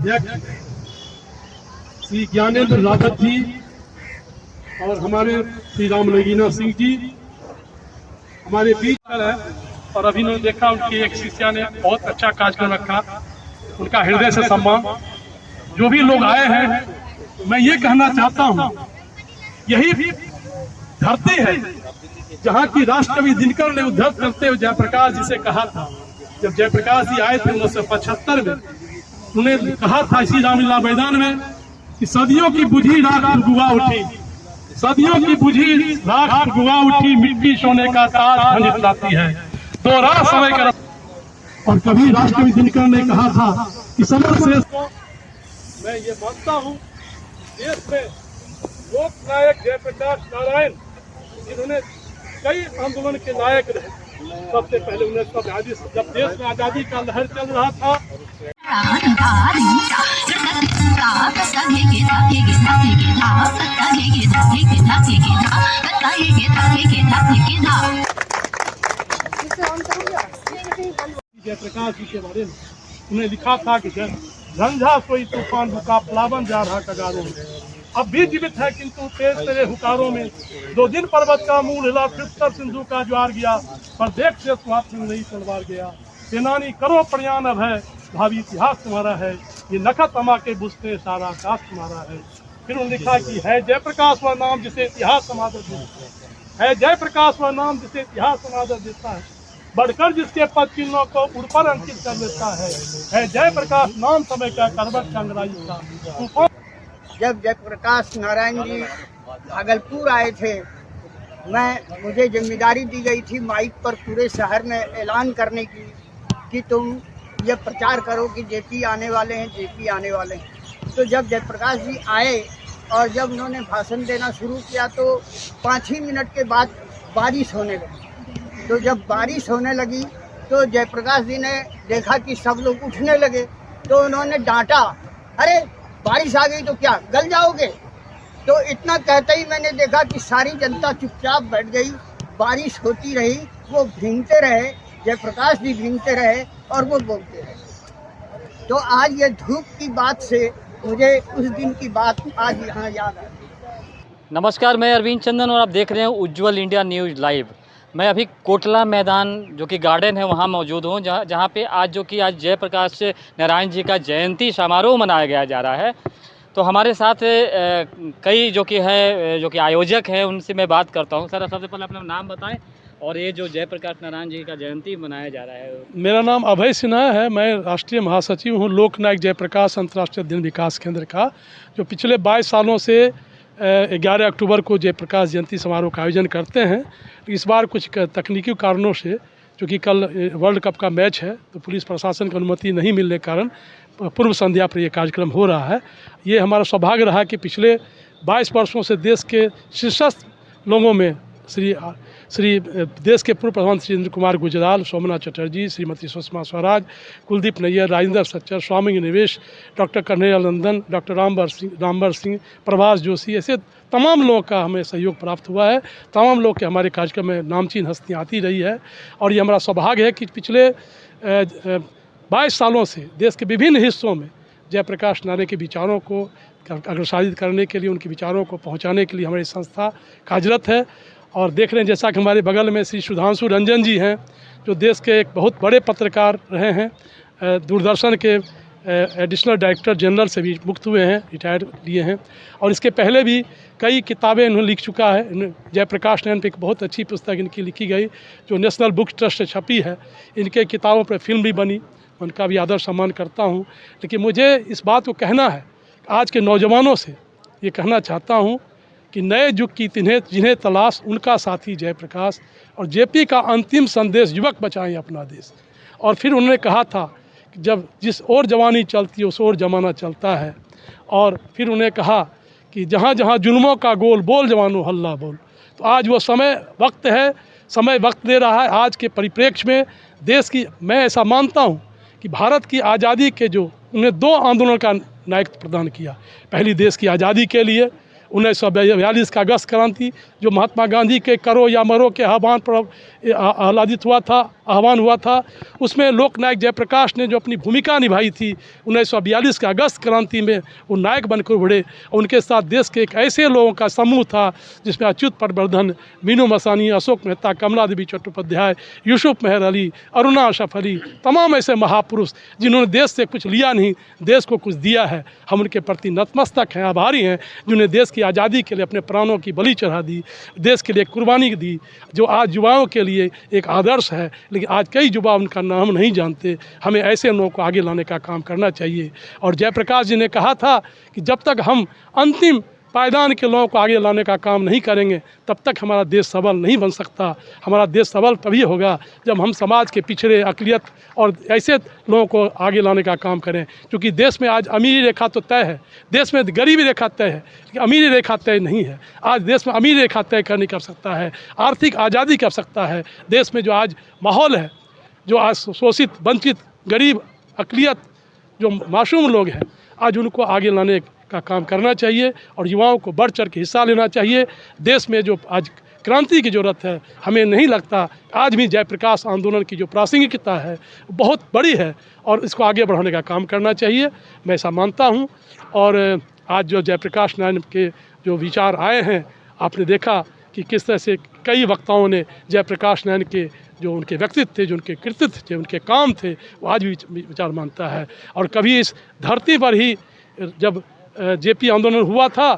अध्यक्ष श्री ज्ञानेंद्र राठौर जी और हमारे श्री राम नगीना सिंह जी हमारे बीच है। और अभी ने देखा उनकी एक शिष्या ने बहुत अच्छा कार्यक्रम रखा, उनका हृदय से सम्मान। जो भी लोग आए हैं, मैं ये कहना चाहता हूँ, यही धरती है जहाँ की राष्ट्रकवि दिनकर ने उद्धव करते हुए जयप्रकाश जी से कहा था। जब जयप्रकाश जी आए थे 1975 में, उन्हें कहा था इसी रामलीला मैदान में कि सदियों की बुझी राख गुआ उठी, सदियों की बुझी राख गुआ उठी, मिट्टी सोने का ताज निकलाती है, दोहरा समय कर। और कभी राष्ट्रकवि दिनकर ने कहा था कि सर्वश्रेष्ठ। मैं ये मानता हूँ देश में लोक नायक जयप्रकाश नारायण, जिन्होंने कई आंदोलन के नायक रहे। सबसे पहले 1942 जब देश में आजादी का लहर चल रहा था, जयप्रकाश जी के बारे में उन्हें लिखा था कि झंझा सोई तूफान रुका, प्लावन जा रहा कगारों में, अब भी जीवित है किंतु तेज तेरे हुकारों में। 2 दिन पर्वत का मूल हिला, फिर उत्तर सिंधु का ज्वार गया, पर देख से स्वार्थ नहीं तलवार गया। सेनानी करो प्रयाण अब है, भावी इतिहास तुम्हारा है, ये नखत तमा के बुझते सारा आकाश तुम्हारा है। फिर उन्होंने लिखा कि है जयप्रकाश वह नाम जिसे इतिहास समादर देता है, जयप्रकाश वह नाम जिसे इतिहास समादर देता है, बढ़कर जिसके पद चिन्हों को उड़ पर अंकित कर देता है जयप्रकाश नाम समय का करवट कंगराई का। जब जयप्रकाश नारायण जी भागलपुर आए थे, मुझे जिम्मेदारी दी गई थी माइक पर पूरे शहर में ऐलान करने की कि तुम ये प्रचार करो कि जेपी आने वाले हैं, जेपी आने वाले हैं। तो जब जयप्रकाश जी आए और जब उन्होंने भाषण देना शुरू किया तो 5 ही मिनट के बाद बारिश होने लगी। तो जब बारिश होने लगी तो जयप्रकाश जी ने देखा कि सब लोग उठने लगे, तो उन्होंने डांटा, अरे बारिश आ गई तो क्या गल जाओगे। तो इतना कहते ही मैंने देखा कि सारी जनता चुपचाप बैठ गई, बारिश होती रही, वो भीगते रहे, जयप्रकाश जी भीगते रहे और वो बोलते रहे। तो आज ये धूप की बात से मुझे उस दिन की बात आज यहाँ याद आई। नमस्कार, मैं अरविंद चंदन और आप देख रहे हैं उज्ज्वल इंडिया न्यूज़ लाइव। मैं अभी कोटला मैदान जो कि गार्डन है वहाँ मौजूद हूँ, जहाँ पे आज जयप्रकाश नारायण जी का जयंती समारोह मनाया गया जा रहा है। तो हमारे साथ कई जो कि आयोजक हैं, उनसे मैं बात करता हूँ। सर, सबसे पहले अपना नाम बताएं और ये जो जयप्रकाश नारायण जी का जयंती मनाया जा रहा है। मेरा नाम अभय सिन्हा है, मैं राष्ट्रीय महासचिव हूँ लोक नायक जयप्रकाश अंतर्राष्ट्रीय अध्ययन विकास केंद्र का, जो पिछले 22 सालों से 11 अक्टूबर को जयप्रकाश जयंती समारोह का आयोजन करते हैं। इस बार कुछ तकनीकी कारणों से, क्योंकि कल वर्ल्ड कप का मैच है, तो पुलिस प्रशासन की अनुमति नहीं मिलने के कारण पूर्व संध्या पर यह कार्यक्रम हो रहा है। ये हमारा सौभाग्य रहा कि पिछले 22 वर्षों से देश के शीर्षस्थ लोगों में श्री देश के पूर्व प्रधानमंत्री श्री इंद्र कुमार गुजराल, सोमनाथ चटर्जी, श्रीमती सुषमा स्वराज, कुलदीप नैयर, राजेंद्र सच्चर, स्वामी निवेश, डॉक्टर कन्हैया नंदन, डॉक्टर रामबर सिंह, प्रभास जोशी, ऐसे तमाम लोगों का हमें सहयोग प्राप्त हुआ है। तमाम लोग के हमारे कार्यक्रम में नामचीन हस्तियाँ आती रही है। और ये हमारा सौभाग्य है कि पिछले 22 सालों से देश के विभिन्न हिस्सों में जयप्रकाश नारायण के विचारों को अग्रसारित करने के लिए, उनके विचारों को पहुँचाने के लिए हमारी संस्था कार्यरत है। और देख रहे हैं जैसा कि हमारे बगल में श्री सुधांशु रंजन जी हैं, जो देश के एक बहुत बड़े पत्रकार रहे हैं, दूरदर्शन के एडिशनल डायरेक्टर जनरल से भी मुक्त हुए हैं, रिटायर लिए हैं। और इसके पहले भी कई किताबें इन्होंने लिख चुका है। जयप्रकाश नारायण पे एक बहुत अच्छी पुस्तक इनकी लिखी गई, जो नेशनल बुक ट्रस्ट से छपी है। इनके किताबों पर फिल्म भी बनी, उनका भी आदर सम्मान करता हूँ। लेकिन मुझे इस बात को कहना है, आज के नौजवानों से ये कहना चाहता हूँ कि नए युग की जिन्हें तलाश उनका साथी जयप्रकाश, और जेपी का अंतिम संदेश युवक बचाएं अपना देश। और फिर उन्होंने कहा था कि जब जिस ओर जवानी चलती है उस ओर जमाना चलता है। और फिर उन्हें कहा कि जहाँ जहाँ जुल्मों का गोल बोल जवानों हल्ला बोल। तो आज वो समय वक्त दे रहा है। आज के परिप्रेक्ष्य में देश की, मैं ऐसा मानता हूँ कि भारत की आज़ादी के जो उन्हें 2 आंदोलन का नायकत्व प्रदान किया। पहली देश की आज़ादी के लिए 1942 का अगस्त क्रांति जो महात्मा गांधी के करो या मरो के आह्वान पर आह्वान हुआ था, उसमें लोकनायक जयप्रकाश ने जो अपनी भूमिका निभाई थी 1942 का अगस्त क्रांति में, वो नायक बनकर उभरे। उनके साथ देश के एक ऐसे लोगों का समूह था जिसमें अच्युत पटवर्धन, मीनू मसानी, अशोक मेहता, कमला देवी चट्टोपाध्याय, यूसुफ मेहर अली, अरुणा अशरफ अली, तमाम ऐसे महापुरुष जिन्होंने देश से कुछ लिया नहीं, देश को कुछ दिया है। हम उनके प्रति नतमस्तक हैं, आभारी हैं, जिन्होंने देश की आज़ादी के लिए अपने प्राणों की बलि चढ़ा दी, देश के लिए कुर्बानी दी, जो आज युवाओं के लिए एक आदर्श है। लेकिन आज कई युवा उनका नाम नहीं जानते। हमें ऐसे लोगों को आगे लाने का काम करना चाहिए। और जयप्रकाश जी ने कहा था कि जब तक हम अंतिम पायदान के लोगों को आगे लाने का काम नहीं करेंगे, तब तक हमारा देश सबल नहीं बन सकता। हमारा देश सबल तभी होगा जब हम समाज के पिछड़े, अक़लियत और ऐसे लोगों को आगे लाने का काम करें। क्योंकि देश में आज अमीरी रेखा तो तय है, देश में गरीबी रेखा तय है, लेकिन अमीरी रेखा तय नहीं है। आज देश में अमीरी रेखा तय करनी कर सकता है, आर्थिक आज़ादी कर सकता है। देश में जो आज माहौल है, जो आज शोषित, वंचित, गरीब, अक़लियत, जो मासूम लोग हैं, आज उनको आगे लाने का काम करना चाहिए और युवाओं को बढ़ चढ़ के हिस्सा लेना चाहिए। देश में जो आज क्रांति की ज़रूरत है, हमें नहीं लगता आज भी जयप्रकाश आंदोलन की जो प्रासंगिकता है बहुत बड़ी है और इसको आगे बढ़ाने का काम करना चाहिए, मैं ऐसा मानता हूँ। और आज जो जयप्रकाश नारायण के जो विचार आए हैं, आपने देखा कि किस तरह से कई वक्ताओं ने जयप्रकाश नारायण के जो उनके व्यक्तित्व थे, जो उनके कृतित्व थे, उनके काम थे, वो आज भी विचार मानता है। और कभी इस धरती पर ही जब जेपी आंदोलन हुआ था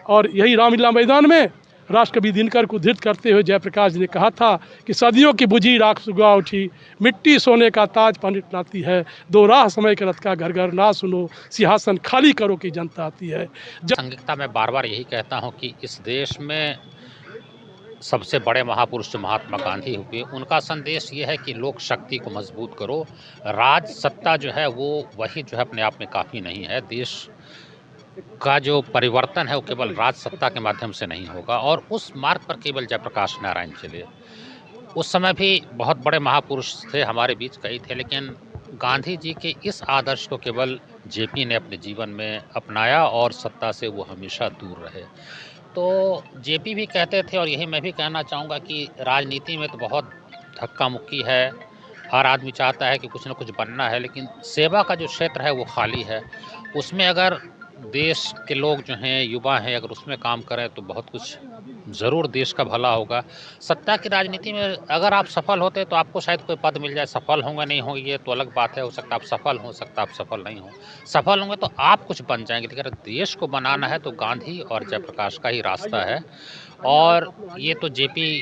और यही रामलीला मैदान में राष्ट्रकवि दिनकर को उद्धृत करते हुए जयप्रकाश जी ने कहा था कि सदियों की बुझी राख सुगा उठी, मिट्टी सोने का ताज पंडित लाती है, दो राह समय के रथ का घर घर ना सुनो, सिंहासन खाली करो की जनता आती है। संगीता मैं बार बार यही कहता हूँ कि इस देश में सबसे बड़े महापुरुष जो महात्मा गांधी हुए, उनका संदेश ये है कि लोक शक्ति को मजबूत करो। राज सत्ता जो है वो वही जो है अपने आप में काफ़ी नहीं है। देश का जो परिवर्तन है वो केवल राज सत्ता के माध्यम से नहीं होगा। और उस मार्ग पर केवल जयप्रकाश नारायण चले। उस समय भी बहुत बड़े महापुरुष थे, हमारे बीच कई थे, लेकिन गांधी जी के इस आदर्श को केवल जेपी ने अपने जीवन में अपनाया और सत्ता से वो हमेशा दूर रहे। तो जेपी भी कहते थे और यही मैं भी कहना चाहूँगा कि राजनीति में तो बहुत धक्का मुक्की है, हर आदमी चाहता है कि कुछ न कुछ बनना है, लेकिन सेवा का जो क्षेत्र है वो खाली है। उसमें अगर देश के लोग जो हैं, युवा हैं, अगर उसमें काम करें तो बहुत कुछ ज़रूर देश का भला होगा। सत्ता की राजनीति में अगर आप सफल होते तो आपको शायद कोई पद मिल जाए, सफल होंगे नहीं होंगे ये तो अलग बात है, हो सकता है आप सफल हो सकता है आप सफल नहीं हो। सफल होंगे तो आप कुछ बन जाएंगे, लेकिन अगर देश को बनाना है तो गांधी और जयप्रकाश का ही रास्ता है। और ये तो जेपी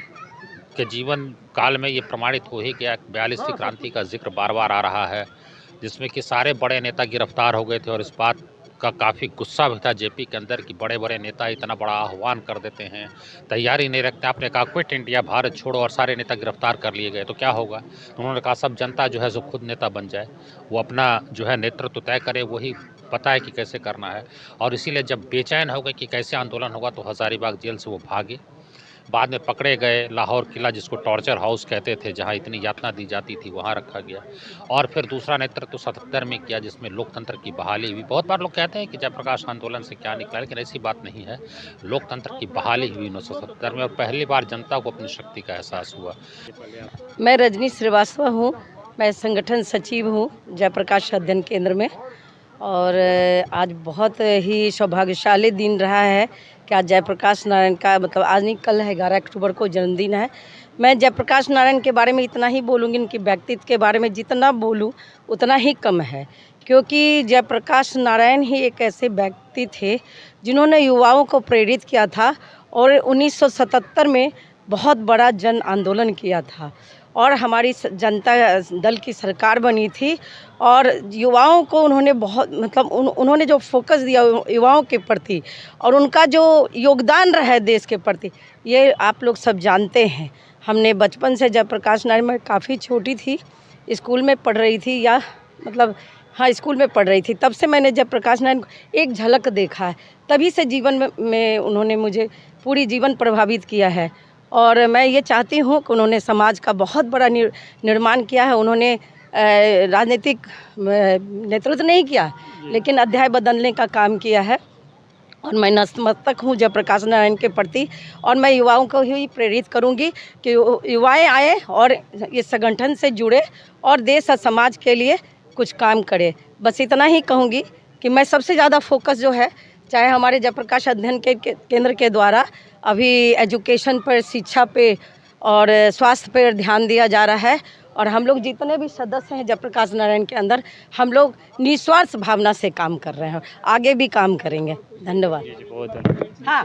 के जीवन काल में ये प्रमाणित हो ही गया। 42वीं क्रांति का जिक्र बार बार आ रहा है, जिसमें कि सारे बड़े नेता गिरफ्तार हो गए थे और इस बात का काफ़ी गुस्सा भी था जेपी के अंदर कि बड़े बड़े नेता इतना बड़ा आह्वान कर देते हैं, तैयारी नहीं रखते। आपने कहा क्विट इंडिया, भारत छोड़ो, और सारे नेता गिरफ्तार कर लिए गए तो क्या होगा। तो उन्होंने कहा सब जनता जो है जो खुद नेता बन जाए, वो अपना जो है नेतृत्व तय करे, वही पता है कि कैसे करना है। और इसीलिए जब बेचैन हो गए कि कैसे आंदोलन होगा तो हज़ारीबाग जेल से वो भागे। बाद में पकड़े गए, लाहौर किला जिसको टॉर्चर हाउस कहते थे, जहां इतनी यातना दी जाती थी, वहां रखा गया। और फिर दूसरा नेतृत्व 77 में किया, जिसमें लोकतंत्र की बहाली हुई। बहुत बार लोग कहते हैं कि जयप्रकाश आंदोलन से क्या निकला, लेकिन ऐसी बात नहीं है। लोकतंत्र की बहाली हुई 1977 में और पहली बार जनता को अपनी शक्ति का एहसास हुआ। मैं रजनी श्रीवास्तव हूँ, मैं संगठन सचिव हूँ जयप्रकाश अध्ययन केंद्र में। और आज बहुत ही सौभाग्यशाली दिन रहा है कि आज जयप्रकाश नारायण का मतलब आज नहीं कल है 11 अक्टूबर को जन्मदिन है। मैं जयप्रकाश नारायण के बारे में इतना ही बोलूँगी, इनके व्यक्तित्व के बारे में जितना बोलूँ उतना ही कम है, क्योंकि जयप्रकाश नारायण ही एक ऐसे व्यक्ति थे जिन्होंने युवाओं को प्रेरित किया था और 1977 में बहुत बड़ा जन आंदोलन किया था और हमारी जनता दल की सरकार बनी थी। और युवाओं को उन्होंने बहुत मतलब उन्होंने जो फोकस दिया युवाओं के प्रति और उनका जो योगदान रहा है देश के प्रति, ये आप लोग सब जानते हैं। हमने बचपन से जयप्रकाश नारायण, मैं काफ़ी छोटी थी, स्कूल में पढ़ रही थी, या मतलब हाँ स्कूल में पढ़ रही थी, तब से मैंने जयप्रकाश नारायण को एक झलक देखा है। तभी से जीवन में उन्होंने मुझे पूरी जीवन प्रभावित किया है। और मैं ये चाहती हूँ कि उन्होंने समाज का बहुत बड़ा निर्माण किया है। उन्होंने राजनीतिक नेतृत्व नहीं किया, लेकिन अध्याय बदलने का काम किया है। और मैं नतमस्तक हूँ जयप्रकाश नारायण के प्रति। और मैं युवाओं को ही प्रेरित करूँगी कि युवाएं आए और इस संगठन से जुड़े और देश और समाज के लिए कुछ काम करे। बस इतना ही कहूँगी कि मैं सबसे ज़्यादा फोकस जो है, चाहे हमारे जयप्रकाश अध्ययन केंद्र के द्वारा अभी एजुकेशन पर, शिक्षा पे और स्वास्थ्य पर ध्यान दिया जा रहा है। और हम लोग जितने भी सदस्य हैं जयप्रकाश नारायण के अंदर, हम लोग निस्वार्थ भावना से काम कर रहे हैं, आगे भी काम करेंगे। धन्यवाद। बहुत धन्यवाद। हाँ।